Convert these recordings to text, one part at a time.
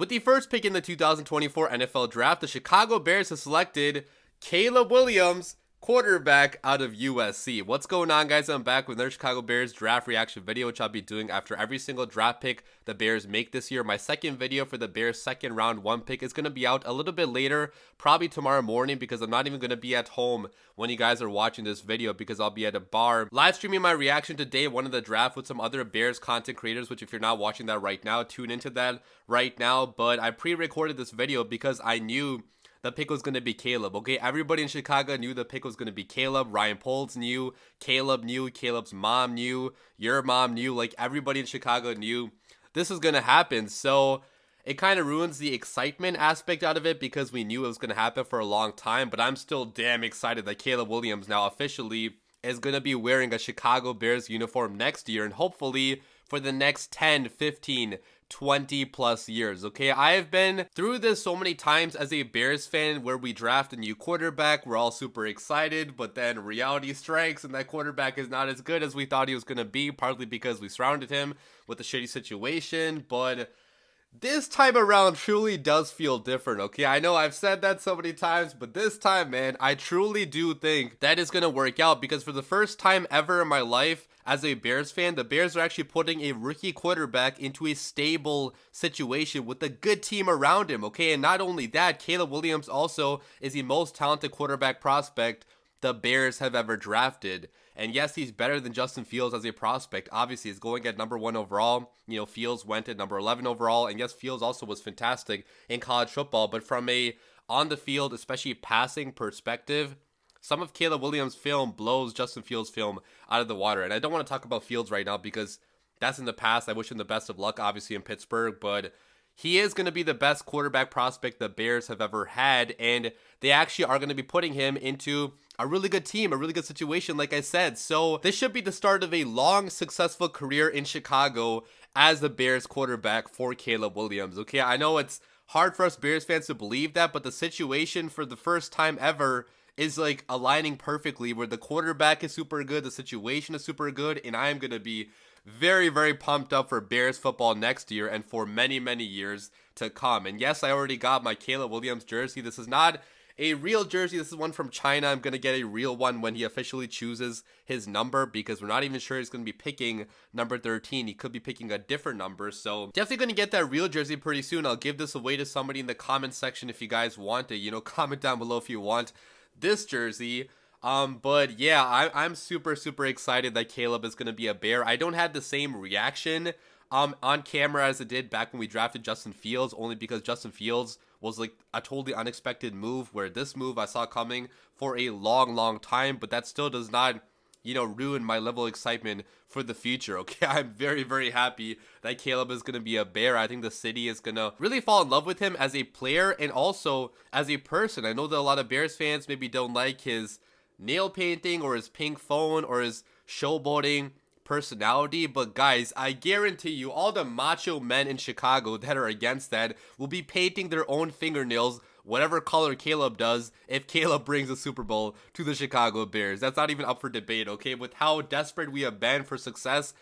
With the first pick in the 2024 NFL Draft, the Chicago Bears have selected Caleb Williams, quarterback out of USC. What's going on, guys? I'm back with another Chicago Bears draft reaction video, which I'll be doing after every single draft pick the Bears make this year. My second video for the Bears second round one pick is going to be out a little bit later, probably tomorrow morning, because I'm not even going to be at home when you guys are watching this video, because I'll be at a bar live streaming my reaction to day one of the draft with some other Bears content creators, which if you're not watching that right now, tune into that right now. But I pre-recorded this video because I knew the pick was going to be Caleb, okay? Everybody in Chicago knew the pick was going to be Caleb. Ryan Poles knew. Caleb knew. Caleb's mom knew. Your mom knew. Like, everybody in Chicago knew this was going to happen. So it kind of ruins the excitement aspect out of it because we knew it was going to happen for a long time. But I'm still damn excited that Caleb Williams now officially is going to be wearing a Chicago Bears uniform next year, and hopefully for the next 10, 15, 20 plus years, okay? I have been through this so many times as a Bears fan where we draft a new quarterback, we're all super excited, but then reality strikes and that quarterback is not as good as we thought he was going to be, partly because we surrounded him with a shitty situation. But this time around truly does feel different, okay? I know I've said that so many times, but this time, man, I truly do think that is going to work out, because for the first time ever in my life as a Bears fan, the Bears are actually putting a rookie quarterback into a stable situation with a good team around him, okay? And not only that, Caleb Williams also is the most talented quarterback prospect the Bears have ever drafted. And yes, he's better than Justin Fields as a prospect. Obviously, he's going at number 1 overall. You know, Fields went at number 11 overall. And yes, Fields also was fantastic in college football. But from a on the field, especially passing perspective, some of Caleb Williams' film blows Justin Fields' film out of the water. And I don't want to talk about Fields right now because that's in the past. I wish him the best of luck, obviously, in Pittsburgh. But he is going to be the best quarterback prospect the Bears have ever had. And they actually are going to be putting him into a really good team, a really good situation, like I said. So this should be the start of a long, successful career in Chicago as the Bears quarterback for Caleb Williams. Okay, I know it's hard for us Bears fans to believe that, but the situation for the first time ever is like aligning perfectly, where the quarterback is super good, the situation is super good, and I am going to be very, very pumped up for Bears football next year and for many, many years to come. And yes, I already got my Caleb Williams jersey. This is not a real jersey. This is one from China. I'm going to get a real one when he officially chooses his number, because we're not even sure he's going to be picking number 13. He could be picking a different number. So definitely going to get that real jersey pretty soon. I'll give this away to somebody in the comment section if you guys want it. You know, comment down below if you want this jersey. But yeah, I'm super, super excited that Caleb is going to be a Bear. I don't have the same reaction on camera as it did back when we drafted Justin Fields, only because Justin Fields was like a totally unexpected move, where this move I saw coming for a long, long time, but that still does not, you know, ruin my level of excitement for the future, okay? I'm very, very happy that Caleb is going to be a Bear. I think the city is going to really fall in love with him as a player and also as a person. I know that a lot of Bears fans maybe don't like his nail painting or his pink phone or his showboating personality, but guys, I guarantee you all the macho men in Chicago that are against that will be painting their own fingernails whatever color Caleb does if Caleb brings a Super Bowl to the Chicago Bears. That's not even up for debate, okay? With how desperate we have been for success,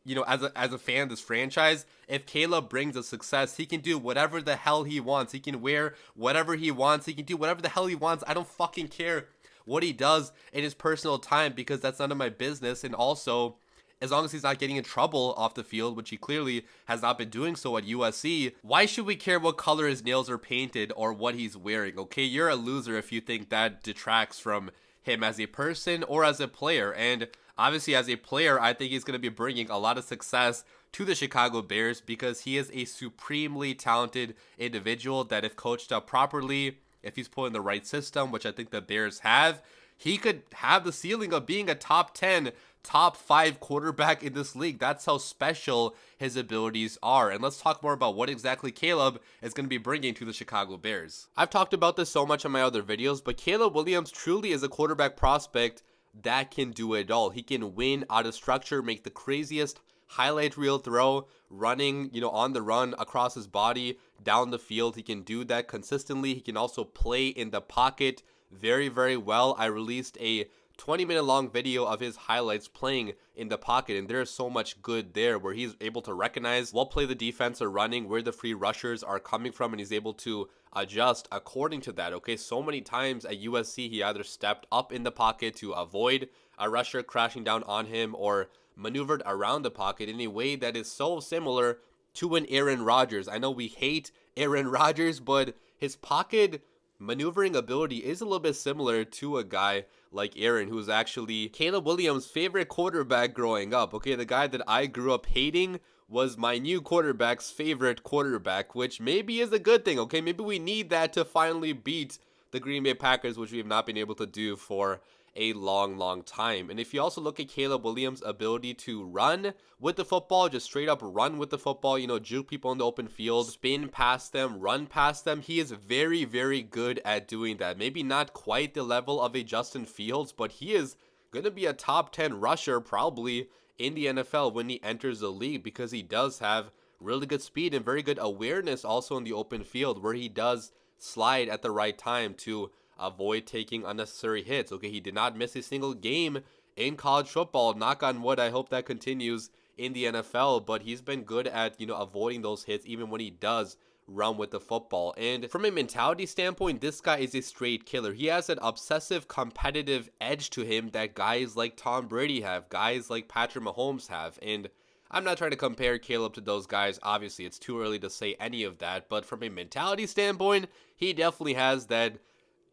you know, as a fan of this franchise, if Caleb brings a success, he can do whatever the hell he wants. He can wear whatever he wants. He can do whatever the hell he wants. I don't fucking care what he does in his personal time, because that's none of my business. And also, as long as he's not getting in trouble off the field, which he clearly has not been doing so at USC, why should we care what color his nails are painted or what he's wearing, okay? You're a loser if you think that detracts from him as a person or as a player. And obviously, as a player, I think he's going to be bringing a lot of success to the Chicago Bears, because he is a supremely talented individual that, if coached up properly, if he's put in the right system, which I think the Bears have, he could have the ceiling of being a top 10, top 5 quarterback in this league. That's how special his abilities are. And let's talk more about what exactly Caleb is going to be bringing to the Chicago Bears. I've talked about this so much in my other videos, but Caleb Williams truly is a quarterback prospect that can do it all. He can win out of structure, make the craziest highlight reel throw, running, you know, on the run across his body down the field. He can do that consistently. He can also play in the pocket very, very well. I released a 20-minute long video of his highlights playing in the pocket, and there's so much good there where he's able to recognize what play the defense are running, where the free rushers are coming from, and he's able to adjust according to that. Okay, so many times at USC he either stepped up in the pocket to avoid a rusher crashing down on him or maneuvered around the pocket in a way that is so similar to an Aaron Rodgers. I know we hate Aaron Rodgers, but his pocket maneuvering ability is a little bit similar to a guy like Aaron, who's actually Caleb Williams' favorite quarterback growing up. Okay, the guy that I grew up hating was my new quarterback's favorite quarterback, which maybe is a good thing. Okay, maybe we need that to finally beat the Green Bay Packers, which we have not been able to do for a long time. And if you also look at Caleb Williams' ability to run with the football, just straight up run with the football, you know, juke people in the open field, spin past them, run past them, he is very good at doing that. Maybe not quite the level of a Justin Fields, but he is going to be a top 10 rusher probably in the NFL when he enters the league, because he does have really good speed and very good awareness also in the open field, where he does slide at the right time to avoid taking unnecessary hits. Okay, he did not miss a single game in college football. Knock on wood, I hope that continues in the NFL, but he's been good at, you know, avoiding those hits even when he does run with the football. And from a mentality standpoint, this guy is a straight killer. He has an obsessive competitive edge to him that guys like Tom Brady have, guys like Patrick Mahomes have. And I'm not trying to compare Caleb to those guys. Obviously, it's too early to say any of that, but from a mentality standpoint, he definitely has that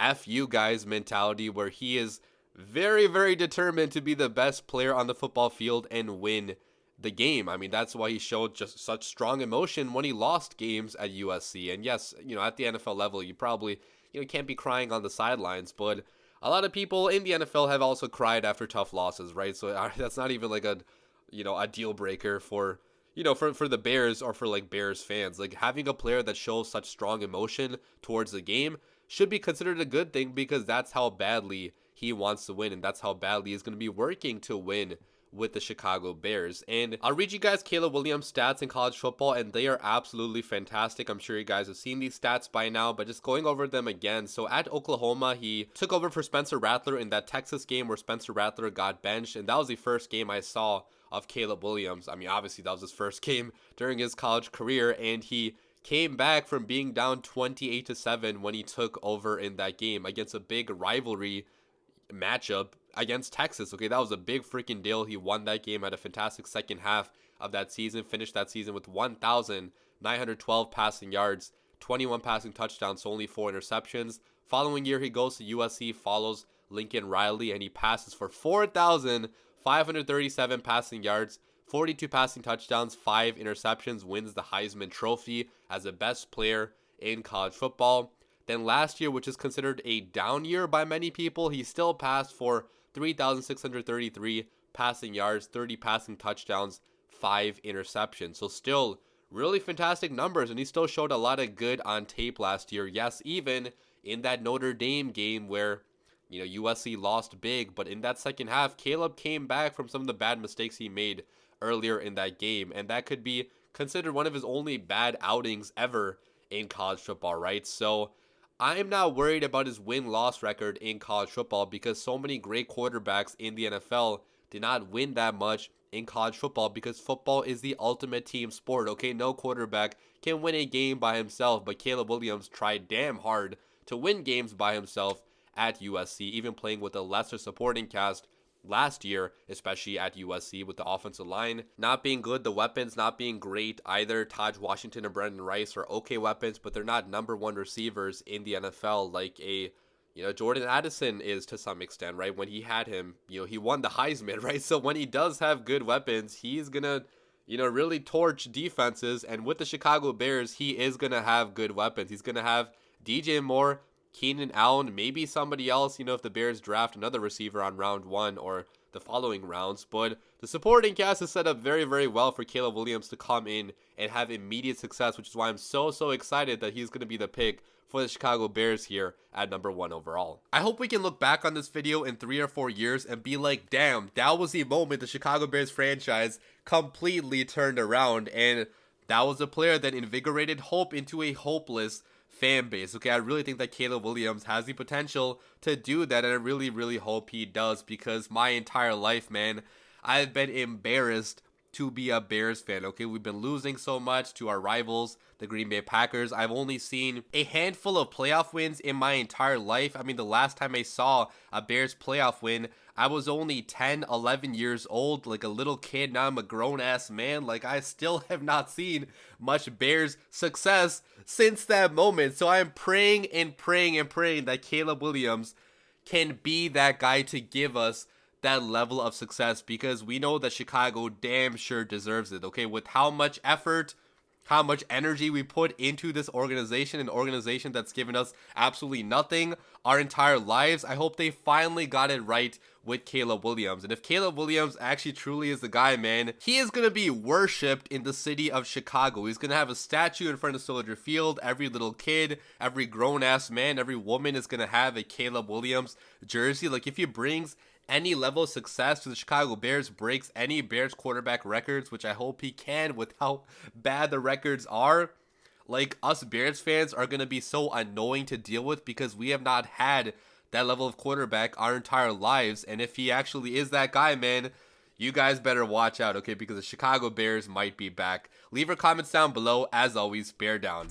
F you guys mentality where he is very determined to be the best player on the football field and win the game. I mean, that's why he showed just such strong emotion when he lost games at USC. And yes, you know, at the NFL level, you probably, you know, can't be crying on the sidelines, but a lot of people in the NFL have also cried after tough losses, right? So that's not even like a, you know, a deal breaker for, you know, for the Bears or for like Bears fans. Like, having a player that shows such strong emotion towards the game should be considered a good thing, because that's how badly he wants to win, and that's how badly he's going to be working to win with the Chicago Bears. And I'll read you guys Caleb Williams' stats in college football, and they are absolutely fantastic. I'm sure you guys have seen these stats by now, but just going over them again. So at Oklahoma, he took over for Spencer Rattler in that Texas game where Spencer Rattler got benched, and that was the first game I saw of Caleb Williams. I mean, obviously that was his first game during his college career, and he came back from being down 28-7 when he took over in that game against a big rivalry matchup against Texas. Okay, that was a big freaking deal. He won that game, had a fantastic second half of that season, finished that season with 1,912 passing yards, 21 passing touchdowns, so only 4 interceptions. Following year, he goes to USC, follows Lincoln Riley, and he passes for 4,537 passing yards, 42 passing touchdowns, 5 interceptions, wins the Heisman Trophy as the best player in college football. Then last year, which is considered a down year by many people, he still passed for 3,633 passing yards, 30 passing touchdowns, 5 interceptions. So still really fantastic numbers, and he still showed a lot of good on tape last year. Yes, even in that Notre Dame game where, you know, USC lost big, but in that second half, Caleb came back from some of the bad mistakes he made earlier in that game, and that could be considered one of his only bad outings ever in college football, right? So I'm not worried about his win-loss record in college football, because so many great quarterbacks in the NFL did not win that much in college football, because football is the ultimate team sport. Okay, no quarterback can win a game by himself, but Caleb Williams tried damn hard to win games by himself at USC, even playing with a lesser supporting cast last year, especially at USC, with the offensive line not being good, the weapons not being great either. Taj Washington and Brendan Rice are okay weapons, but they're not number one receivers in the NFL like a, you know, Jordan Addison is to some extent, right? When he had him, you know, he won the Heisman, right? So when he does have good weapons, he's gonna, you know, really torch defenses. And with the Chicago Bears, he is gonna have good weapons. He's gonna have DJ Moore, Keenan Allen, maybe somebody else, you know, if the Bears draft another receiver on round 1 or the following rounds. But the supporting cast is set up very well for Caleb Williams to come in and have immediate success, which is why I'm so excited that he's going to be the pick for the Chicago Bears here at number 1 overall. I hope we can look back on this video in 3 or 4 years and be like, damn, that was the moment the Chicago Bears franchise completely turned around, and that was a player that invigorated hope into a hopeless fan base. Okay, I really think that Caleb Williams has the potential to do that, and I really, really hope he does, because my entire life, man, I've been embarrassed to be a Bears fan. Okay, we've been losing so much to our rivals, the Green Bay Packers. I've only seen a handful of playoff wins in my entire life. I mean, the last time I saw a Bears playoff win, I was only 10, 11 years old, like a little kid. Now I'm a grown-ass man. Like, I still have not seen much Bears success since that moment. So I'm praying and praying and praying that Caleb Williams can be that guy to give us that level of success, because we know that Chicago damn sure deserves it. Okay, with how much effort, how much energy we put into this organization, an organization that's given us absolutely nothing our entire lives. I hope they finally got it right with Caleb Williams. And if Caleb Williams actually truly is the guy, man, he is going to be worshipped in the city of Chicago. He's going to have a statue in front of Soldier Field. Every little kid, every grown-ass man, every woman is going to have a Caleb Williams jersey. Like, if he brings any level of success to the Chicago Bears, breaks any Bears quarterback records, which I hope he can with how bad the records are, like, us Bears fans are going to be so annoying to deal with, because we have not had that level of quarterback our entire lives. And if he actually is that guy, man, you guys better watch out, okay, because the Chicago Bears might be back. Leave your comments down below. As always, bear down.